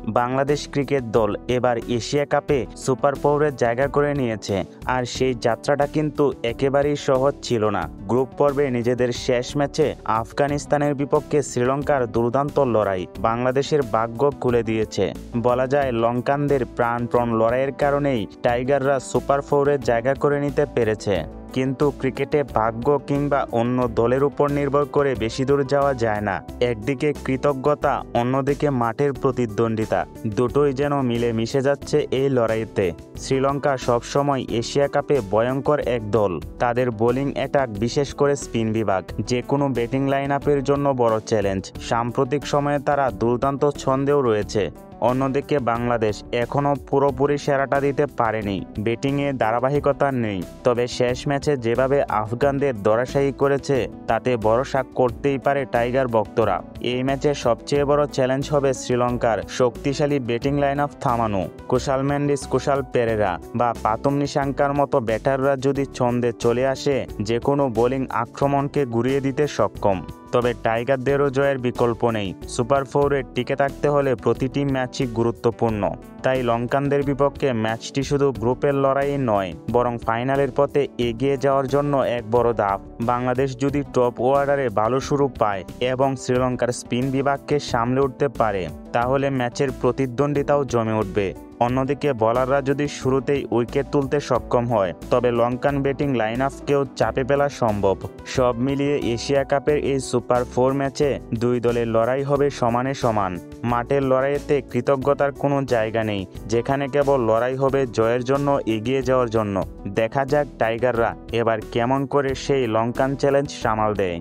Bangladesh cricket দল এবার Asia কাপে সুপার ফোরে জায়গা করে নিয়েছে। আর সেই যাত্রাটা কিন্তু একেবারেই সহজ ছিল না। গ্রুপ পর্বে নিজেদের শেষ ম্যাচে আফগানিস্তানের বিপক্ষে শ্রীলঙ্কার দুর্দান্ত লড়াই বাংলাদেশের ভাগ্য খুলে দিয়েছে। বলা যায় লঙ্কানদের প্রাণপণ লড়াইয়ের কারণেই টাইগাররা সুপার ফোরে জায়গা করে নিতে পেরেছে। কিন্তু ক্রিকেটে ভাগ্য কিংবা অন্য দলের উপর নির্ভর করে বেশি দূর যাওয়া যায় না। একদিকে কৃতজ্ঞতা, অন্যদিকে মাঠের প্রতিদ্বন্দ্বিতা, দুটোই যেন মিলে মিশে যাচ্ছে এই লড়াইতে। শ্রীলঙ্কা সবসময় এশিয়া কাপে ভয়ঙ্কর এক দল। তাদের বোলিং অ্যাটাক, বিশেষ করে স্পিন বিভাগ, যে কোনো ব্যাটিং লাইন আপের জন্য বড় চ্যালেঞ্জ। সাম্প্রতিক সময়ে তারা দুর্দান্ত ছন্দেও রয়েছে। অন্যদিকে বাংলাদেশ এখনও পুরোপুরি সেরাটা দিতে পারেনি। ব্যাটিংয়ে ধারাবাহিকতা নেই। তবে শেষ ম্যাচে যেভাবে আফগানদের ধরাশায়ী করেছে তাতে ভরসা করতেই পারে টাইগার ভক্তরা। এই ম্যাচে সবচেয়ে বড় চ্যালেঞ্জ হবে শ্রীলঙ্কার শক্তিশালী ব্যাটিং লাইন আপ থামানো। কুশাল মেন্ডিস, কুশাল পেরেরা বা পাতুম নিশাঙ্কার মতো ব্যাটাররা যদি ছন্দে চলে আসে, যে কোনো বোলিং আক্রমণকে ঘুরিয়ে দিতে সক্ষম। তবে টাইগারদেরও জয়ের বিকল্প নেই। সুপার ফোরে টিকে থাকতে হলে প্রতিটি ম্যাচই গুরুত্বপূর্ণ। তাই লঙ্কানদের বিপক্ষে ম্যাচটি শুধু গ্রুপের লড়াই নয়, বরং ফাইনালের পথে এগিয়ে যাওয়ার জন্য এক বড় ধাপ। বাংলাদেশ যদি টপ অর্ডারে ভালো শুরু পায় এবং শ্রীলঙ্কার স্পিন বিভাগকে সামলে উঠতে পারে, তাহলে ম্যাচের প্রতিদ্বন্দ্বিতাও জমে উঠবে। অন্যদিকে বোলাররা যদি শুরুতেই উইকেট তুলতে সক্ষম হয়, তবে লঙ্কান ব্যাটিং লাইন আপকেও চাপে ফেলা সম্ভব। সব মিলিয়ে এশিয়া কাপের এই সুপার ফোর ম্যাচে দুই দলের লড়াই হবে সমানে সমান। মাঠের লড়াইতে কৃতজ্ঞতার কোনো জায়গা নেই, যেখানে কেবল লড়াই হবে জয়ের জন্য, এগিয়ে যাওয়ার জন্য। দেখা যাক টাইগাররা এবার কেমন করে সেই লঙ্কান চ্যালেঞ্জ সামাল দেয়।